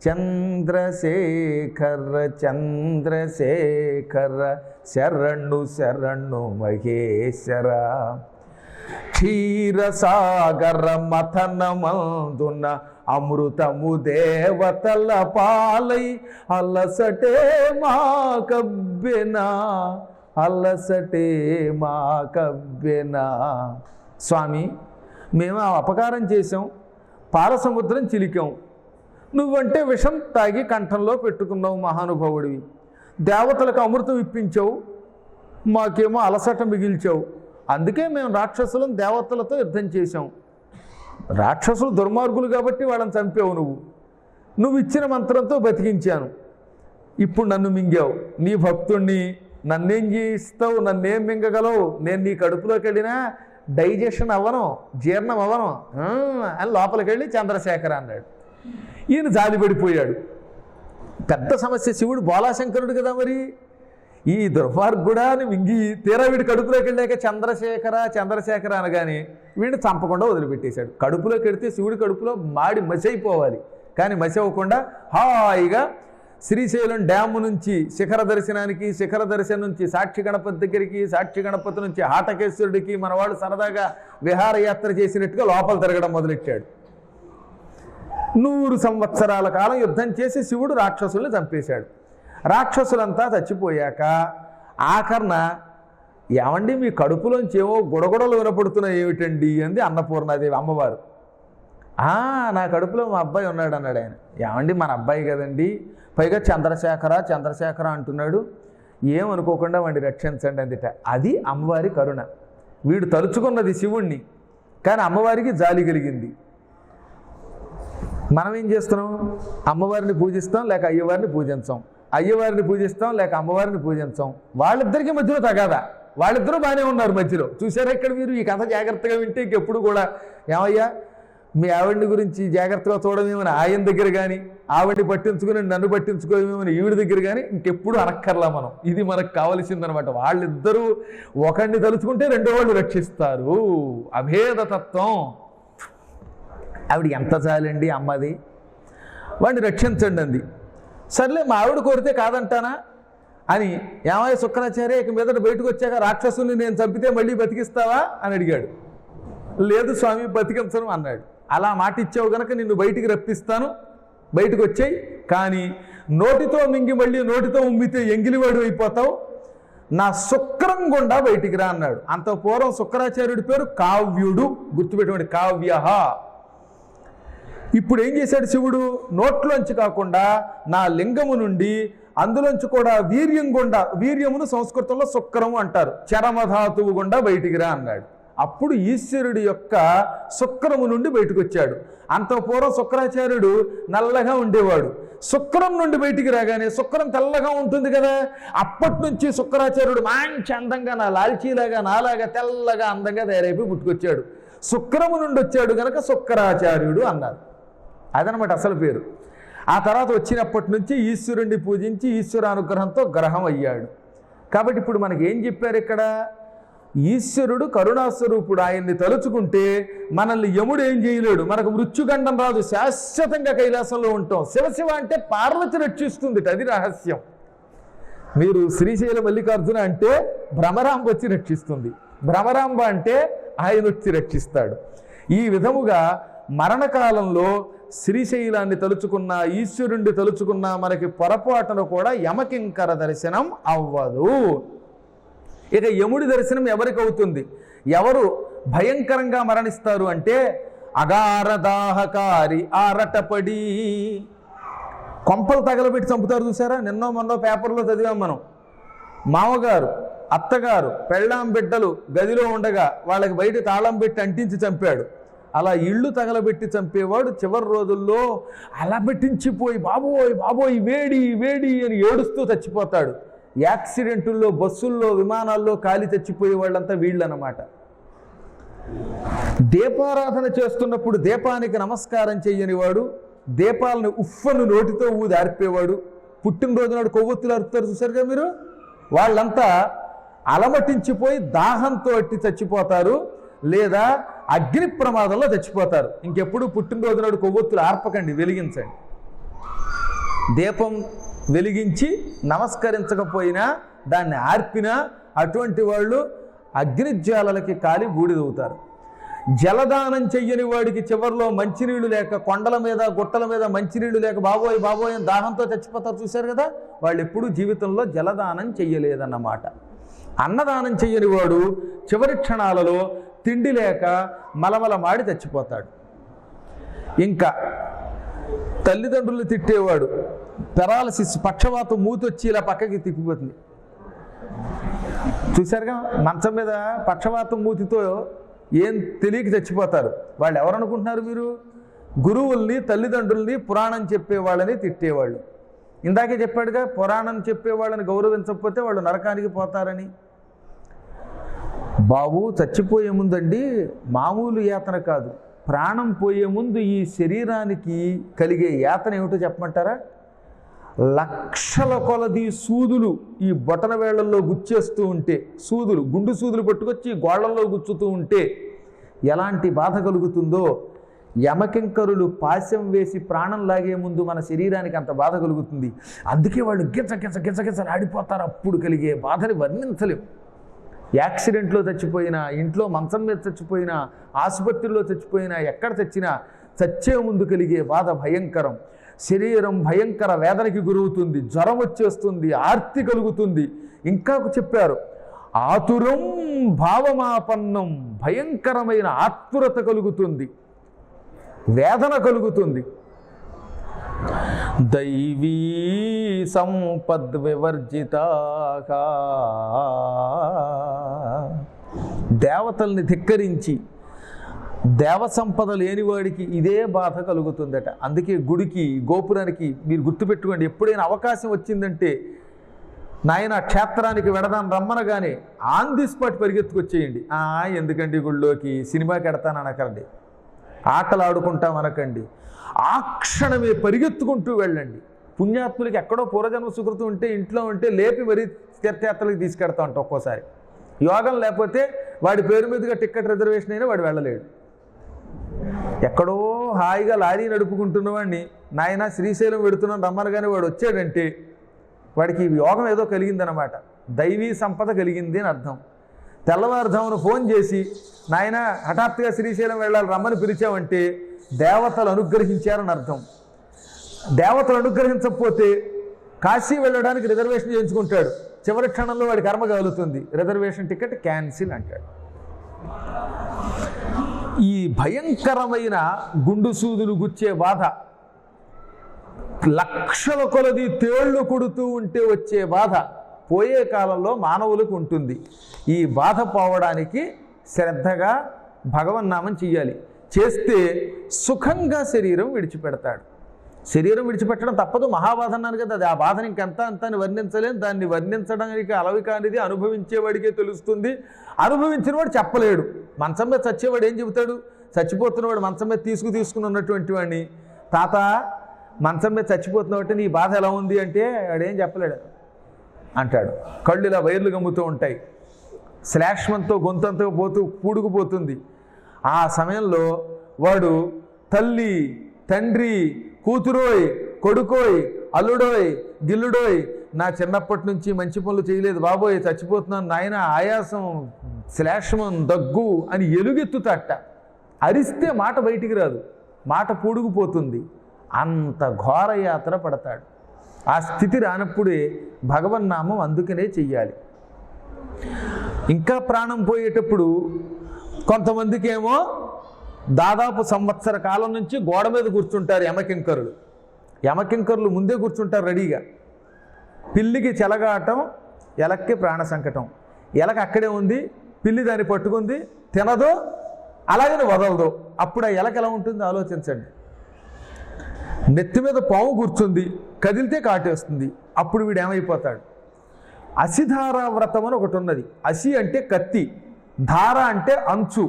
చంద్రశేఖర చంద్రశేఖర శరణు శరణు మహేశ్వర. క్షీరసాగర మథనమందున అమృతము దేవతల పాలై అలసటే మా కబ్బెనా అలసటే మా కబ్బెనా. స్వామి, మేము ఆ అపకారం చేసాం, పాలసముద్రం చిలికాం, నువ్వంటే విషం తాగి కంఠంలో పెట్టుకున్నావు మహానుభావుడివి. దేవతలకు అమృతం ఇప్పించావు, మాకేమో అలసట మిగిల్చావు. అందుకే మేము రాక్షసులను దేవతలతో యుద్ధం చేశాం. రాక్షసులు దుర్మార్గులు కాబట్టి వాళ్ళని చంపావు. నువ్వు ఇచ్చిన మంత్రంతో బతికించాను. ఇప్పుడు నన్ను మింగావు. నీ భక్తుణ్ణి, నన్నేం చేయిస్తావు, నన్నేం మింగగలవు? నేను నీ కడుపులోకి వెళ్ళినా డైజెషన్ అవ్వను, జీర్ణం అవ్వను అని లోపలికి వెళ్ళి చంద్రశేఖర అన్నాడు. ఈయన జాలిపడిపోయాడు. పెద్ద సమస్య. శివుడు బోలాశంకరుడు కదా, మరి ఈ దుర్మార్గుడా అని మింగి తీరా వీడి కడుపులోకి వెళ్ళాక చంద్రశేఖర చంద్రశేఖర అనగానే వీడిని చంపకుండా వదిలిపెట్టేశాడు. కడుపులోకి వెడితే శివుడి కడుపులో మాడి మసి అయిపోవాలి, కానీ మసి అవ్వకుండా హాయిగా శ్రీశైలం డ్యాము నుంచి శిఖర దర్శనానికి, శిఖర దర్శనం నుంచి సాక్షి గణపతి దగ్గరికి, సాక్షి గణపతి నుంచి హాటకేశ్వరుడికి మనవాడు సరదాగా విహారయాత్ర చేసినట్టుగా లోపల తిరగడం మొదలెట్టాడు. 100 సంవత్సరాల కాలం యుద్ధం చేసి శివుడు రాక్షసుల్ని చంపేశాడు. రాక్షసులంతా చచ్చిపోయాక ఆఖరణ, ఏమండి మీ కడుపులోంచి ఏవో గుడగొడలు వినపడుతున్నాయి ఏమిటండి అంది అన్నపూర్ణాదేవి అమ్మవారు. నా కడుపులో మా అబ్బాయి ఉన్నాడు అన్నాడు ఆయన. ఏమండి మన అబ్బాయి కదండి, పైగా చంద్రశేఖర చంద్రశేఖర అంటున్నాడు, ఏమనుకోకుండా వాడిని రక్షించండి అందిట. అది అమ్మవారి కరుణ. వీడు తలుచుకున్నది శివుణ్ణి, కానీ అమ్మవారికి జాలి కలిగింది. మనం ఏం చేస్తున్నాం? అమ్మవారిని పూజిస్తాం లేక అయ్యవారిని పూజించాం, అయ్యవారిని పూజిస్తాం లేక అమ్మవారిని పూజించాం. వాళ్ళిద్దరికీ మధ్యలో తగాదా. వాళ్ళిద్దరూ బాగానే ఉన్నారు మధ్యలో. చూసారా ఇక్కడ మీరు? ఈ కథ జాగ్రత్తగా వింటే ఇంకెప్పుడు కూడా ఏమయ్యా మీ ఆవిడ్ని గురించి జాగ్రత్తగా చూడమేమని ఆయన దగ్గర కానీ, ఆవిడ్ని పట్టించుకుని నన్ను పట్టించుకోమేమని ఈవిడి దగ్గర కానీ ఇంకెప్పుడు అనక్కర్లా మనం. ఇది మనకు కావలసిందనమాట. వాళ్ళిద్దరూ ఒకరిని తలుచుకుంటే రెండో వాళ్ళు రక్షిస్తారు. అభేదతత్వం. ఆవిడ ఎంత చాలండి అమ్మది, వాడిని రక్షించండి అంది. సర్లే మా ఆవిడ కోరితే కాదంటానా అని ఏమయ్య శుక్రాచార్య ఇక మీదట బయటకు వచ్చాక రాక్షసుల్ని నేను చంపితే మళ్ళీ బతికిస్తావా అని అడిగాడు. లేదు స్వామి బతికించను అన్నాడు. అలా మాట ఇచ్చావు గనక నిన్ను బయటికి రప్పిస్తాను, బయటకు వచ్చాయి, కానీ నోటితో మింగి మళ్ళీ నోటితో ఉమ్మితే ఎంగిలివాడు అయిపోతావు, నా శుక్రం గుండా బయటికి రా అన్నాడు. అంత పూర్వం శుక్రాచార్యుడి పేరు కావ్యుడు, గుర్తుపెట్టుకోండి, కావ్య. ఇప్పుడు ఏం చేశాడు శివుడు? నోట్లోంచి కాకుండా నా లింగము నుండి, అందులోంచి కూడా వీర్యం గుండా, వీర్యమును సంస్కృతంలో శుక్రము అంటారు, చరమధాతువు గుండా బయటికి రా అన్నాడు. అప్పుడు ఈశ్వరుడి యొక్క శుక్రము నుండి బయటకు వచ్చాడు. అంత పూర్వం శుక్రాచార్యుడు నల్లగా ఉండేవాడు. శుక్రం నుండి బయటికి రాగానే, శుక్రం తెల్లగా ఉంటుంది కదా, అప్పటి నుంచి శుక్రాచార్యుడు మంచి అందంగా నా లాల్చీలాగా నాలాగా తెల్లగా అందంగా తయారైపోయి పుట్టుకొచ్చాడు. శుక్రము నుండి వచ్చాడు కనుక శుక్రాచార్యుడు అన్నారు. అదనమాట అసలు పేరు. ఆ తర్వాత వచ్చినప్పటి నుంచి ఈశ్వరుణ్ణి పూజించి ఈశ్వరానుగ్రహంతో గ్రహం అయ్యాడు. కాబట్టి ఇప్పుడు మనకి ఏం చెప్పారు ఇక్కడ? ఈశ్వరుడు కరుణాస్వరూపుడు. ఆయన్ని తలుచుకుంటే మనల్ని యముడు ఏం చేయలేడు, మనకు మృత్యుగండం రాదు, శాశ్వతంగా కైలాసంలో ఉంటాం. శివశివ అంటే పార్వతి రక్షిస్తుంది, అది రహస్యం. మీరు శ్రీశైల మల్లికార్జున అంటే భ్రమరాంబ వచ్చి రక్షిస్తుంది, భ్రమరాంబ అంటే ఆయన వచ్చి రక్షిస్తాడు. ఈ విధముగా మరణకాలంలో శ్రీశైలాన్ని తలుచుకున్న, ఈశ్వరుణ్ణి తలుచుకున్న మనకి పొరపాటును కూడా యమకింకర దర్శనం అవ్వదు. ఇక యముడి దర్శనం ఎవరికి అవుతుంది? ఎవరు భయంకరంగా మరణిస్తారు అంటే అగారదాహకారి ఆరటపడి, కొంపలు తగలబెట్టి చంపుతారు చూసారా? నిన్నో మొన్నో పేపర్లో చదివాం మనం. మామగారు అత్తగారు పెళ్ళాం బిడ్డలు గదిలో ఉండగా వాళ్ళకి బయట తాళం పెట్టి అంటించి చంపాడు. అలా ఇళ్ళు తగలబెట్టి చంపేవాడు చివరి రోజుల్లో అలా పెట్టించిపోయి బాబోయ్ బాబోయ్ వేడి వేడి అని ఏడుస్తూ చచ్చిపోతాడు. యాక్సిడెంటుల్లో, బస్సుల్లో, విమానాల్లో కాలి చచ్చిపోయే వాళ్ళంతా వీళ్ళనమాట. దీపారాధన చేస్తున్నప్పుడు దీపానికి నమస్కారం చెయ్యని వాడు, దీపాలను ఉఫ్ఫను నోటితో ఊది ఆర్పేవాడు, పుట్టినరోజు నాడు కొవ్వొత్తులు అరుపుతారు చూసారుగా మీరు, వాళ్ళంతా అలమటించిపోయి దాహంతో అట్టి చచ్చిపోతారు, లేదా అగ్ని ప్రమాదంలో చచ్చిపోతారు. ఇంకెప్పుడు పుట్టినరోజు నాడు కొవ్వొత్తులు ఆర్పకండి, వెలిగించండి. దీపం వెలిగించి నమస్కరించకపోయినా దాన్ని ఆర్పినా అటువంటి వాళ్ళు అగ్నిజ్వాలలకి కాలి బూడిదవుతారు. జలదానం చెయ్యని వాడికి చివరిలో మంచినీళ్ళు లేక కొండల మీద గుట్టల మీద మంచినీళ్ళు లేక బాబోయ్ బాబోయ్ అని దాహంతో చచ్చిపోతారు చూశారు కదా, వాళ్ళు ఎప్పుడూ జీవితంలో జలదానం చెయ్యలేదన్నమాట. అన్నదానం చెయ్యని వాడు చివరి క్షణాలలో తిండి లేక మలమల మాడి చచ్చిపోతాడు. ఇంకా తల్లిదండ్రులు తిట్టేవాడు పెరాలసిస్, పక్షవాతం, మూతొచ్చి ఇలా పక్కకి తిప్పిపోతుంది చూశారుగా. మంచం మీద పక్షవాతం మూతితో ఏం తెలియక చచ్చిపోతారు. వాళ్ళు ఎవరనుకుంటున్నారు మీరు? గురువుల్ని, తల్లిదండ్రుల్ని, పురాణం చెప్పేవాళ్ళని తిట్టేవాళ్ళు. ఇందాకే చెప్పాడుగా, పురాణం చెప్పేవాళ్ళని గౌరవించకపోతే వాళ్ళు నరకానికి పోతారని. బాబు చచ్చిపోయే ముందండి మామూలు యాతన కాదు, ప్రాణం పోయే ముందు ఈ శరీరానికి కలిగే యాతన ఏమిటో చెప్పమంటారా? లక్షల కొలది సూదులు ఈ బొటన వేళ్లలో గుచ్చేస్తూ ఉంటే, సూదులు, గుండు సూదులు పట్టుకొచ్చి గోళ్లలో గుచ్చుతూ ఉంటే ఎలాంటి బాధ కలుగుతుందో, యమకింకరులు పాశం వేసి ప్రాణం లాగే ముందు మన శరీరానికి అంత బాధ కలుగుతుంది. అందుకే వాళ్ళు గిచ్చ గిచ్చ గిచ్చ గిచ్చలు ఆడిపోతారు. అప్పుడు కలిగే బాధని వర్ణించలేం. యాక్సిడెంట్లో చచ్చిపోయినా, ఇంట్లో మంచం మీద చచ్చిపోయినా, ఆసుపత్రిలో చచ్చిపోయినా, ఎక్కడ చచ్చినా చచ్చే ముందు కలిగే బాధ భయంకరం. శరీరం భయంకర వేదనకి గురవుతుంది, జ్వరం వచ్చేస్తుంది, ఆర్తి కలుగుతుంది. ఇంకా చెప్పారు, ఆతురం భావమాపన్నం, భయంకరమైన ఆతురత కలుగుతుంది, వేదన కలుగుతుంది. దైవీ సంపద్వివర్జితాగా, దేవతల్ని ధిక్కరించి దేవ సంపద లేనివాడికి ఇదే బాధ కలుగుతుందట. అందుకే గుడికి, గోపురానికి మీరు గుర్తుపెట్టుకోండి, ఎప్పుడైనా అవకాశం వచ్చిందంటే నాయన క్షేత్రానికి వెడదాం రమ్మనగానే ఆన్ ది స్పాట్ పరిగెత్తుకొచ్చేయండి. ఎందుకండి గుళ్ళోకి, సినిమాకి ఎడతాననకండి, ఆటలు ఆడుకుంటాం అనకండి, ఆ క్షణమే పరిగెత్తుకుంటూ వెళ్ళండి. పుణ్యాత్ములకి ఎక్కడో పూర్వజన్మ సుకృతం ఉంటే ఇంట్లో ఉంటే లేపి మరీ తీర్థయాత్రలకు తీసుకెడతా ఉంటాం. ఒక్కోసారి యోగం లేకపోతే వాడి పేరు మీదుగా టికెట్ రిజర్వేషన్ అయినా వాడు వెళ్ళలేడు. ఎక్కడో హాయిగా లారీ నడుపుకుంటున్న వాడిని నాయన శ్రీశైలం పెడుతున్నాను రమ్మనగానే వాడు వచ్చాడంటే వాడికి యోగం ఏదో కలిగిందనమాట, దైవీ సంపద కలిగింది అని అర్థం. తెల్లవారుజామున ఫోన్ చేసి నాయన హఠాత్తుగా శ్రీశైలం వెళ్ళాలి రమ్మని పిలిచామంటే దేవతలు అనుగ్రహించారని అర్థం. దేవతలు అనుగ్రహించకపోతే కాశీ వెళ్ళడానికి రిజర్వేషన్ చేయించుకుంటాడు, చివరి క్షణంలో వాడి కర్మ కలుగుతుంది, రిజర్వేషన్ టికెట్ క్యాన్సిల్ అంటాడు. ఈ భయంకరమైన గుండు సూదులు గుచ్చే బాధ, లక్షల కొలది తేళ్లు కొడుతూ ఉంటే వచ్చే బాధ పోయే కాలంలో మానవులకు ఉంటుంది. ఈ బాధ పోవడానికి శ్రద్ధగా భగవన్నామం చెయ్యాలి. చేస్తే సుఖంగా శరీరం విడిచిపెడతాడు. శరీరం విడిచిపెట్టడం తప్పదు, మహాబాధ అన్నాను కదా, అది ఆ బాధని ఇంకెంత అంతాన్ని వర్ణించలేం. దాన్ని వర్ణించడానికి అలవి కానిది అనుభవించేవాడికే తెలుస్తుంది. అనుభవించిన వాడు చెప్పలేడు. మంచం మీద చచ్చేవాడు ఏం చెబుతాడు? చచ్చిపోతున్నవాడు మంచం మీద తీసుకుని ఉన్నటువంటి వాడిని, తాత మంచం మీద చచ్చిపోతున్నావు నీ బాధ ఎలా ఉంది అంటే వాడేం చెప్పలేడు అంటాడు. కళ్ళు ఇలా వైర్లు గమ్ముతూ ఉంటాయి, శ్లాష్మంతో గొంతంతో పూడుకుపోతుంది. ఆ సమయంలో వాడు తల్లి, తండ్రి, కూతురోయ్, కొడుకోయ్, అల్లుడోయ్, గిల్లుడోయ్, నా చిన్నప్పటి నుంచి మంచి పనులు చేయలేదు బాబోయ్, చచ్చిపోతున్నాను నాయన, ఆయాసం, శ్లాష్మం, దగ్గు అని ఎలుగెత్తుతాట. అరిస్తే మాట బయటికి రాదు, మాట పూడుకుపోతుంది. అంత ఘోర యాత్ర పడతాడు. ఆ స్థితి రానప్పుడే భగవన్నామం అందుకనే చెయ్యాలి. ఇంకా ప్రాణం పోయేటప్పుడు కొంతమందికి ఏమో దాదాపు సంవత్సర కాలం నుంచి గోడ మీద కూర్చుంటారు యమకింకరులు. యమకింకరులు ముందే కూర్చుంటారు రెడీగా. పిల్లికి చెలగాటం, ఎలక్కి ప్రాణ సంకటం. ఎలక అక్కడే ఉంది, పిల్లి దాన్ని పట్టుకుంది, తినదో అలాగని వదలదు. అప్పుడు ఆ ఎలక ఎలా ఉంటుందో ఆలోచించండి. నెత్తి మీద పాము కూర్చుంది, కదిలితే కాటేస్తుంది. అప్పుడు వీడు ఏమైపోతాడు? అసిధారా వ్రతం అని ఒకటి ఉన్నది. అసి అంటే కత్తి, ధార అంటే అంచు.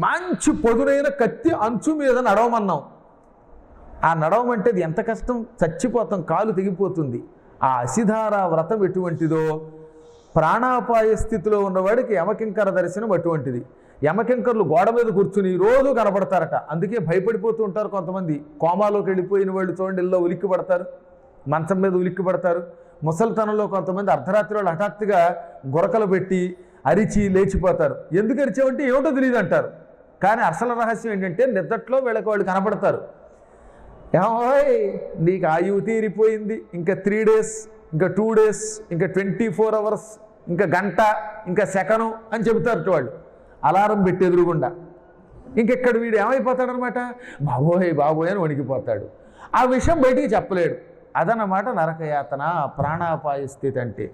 మంచి పొదునైన కత్తి అంచు మీద నడవమన్నాం. ఆ నడవమంటే అది ఎంత కష్టం, చచ్చిపోతాం, కాలు తెగిపోతుంది. ఆ అసిధారా వ్రతం ఎటువంటిదో ప్రాణాపాయ స్థితిలో ఉన్నవాడికి యమకింకర దర్శనం అటువంటిది. యమకింకర్లు గోడ మీద కూర్చుని రోజు కనపడతారట. అందుకే భయపడిపోతూ ఉంటారు కొంతమంది. కోమాలోకి వెళ్ళిపోయిన వాళ్ళు చూడండి, ఇళ్ళలో ఉలిక్కి పడతారు. మంచం మీద ఉలిక్కి పడతారు. ముసలితనంలో కొంతమంది అర్ధరాత్రి వాళ్ళు హఠాత్తుగా గురకలు పెట్టి అరిచి లేచిపోతారు. ఎందుకు అరిచావంటే ఏమిటో తెలియదు అంటారు. కానీ అసలు రహస్యం ఏంటంటే నిద్రలో వీళ్ళకి వాళ్ళు కనపడతారు. ఏమోయ్ నీకు ఆయువు తీరిపోయింది, ఇంకా 3 days, ఇంకా 2 days, ఇంకా 24 hours, ఇంకా గంట, ఇంకా సెకను అని చెబుతారు వాళ్ళు అలారం పెట్టి ఎదురుగుండా. ఇంకెక్కడ వీడు ఏమైపోతాడనమాట, బాబోయ్ బాబోయ్ అని వణికిపోతాడు. ఆ విషయం బయటికి చెప్పలేడు. అదనమాట నరకయాతన, ప్రాణాపాయ స్థితి అంటే.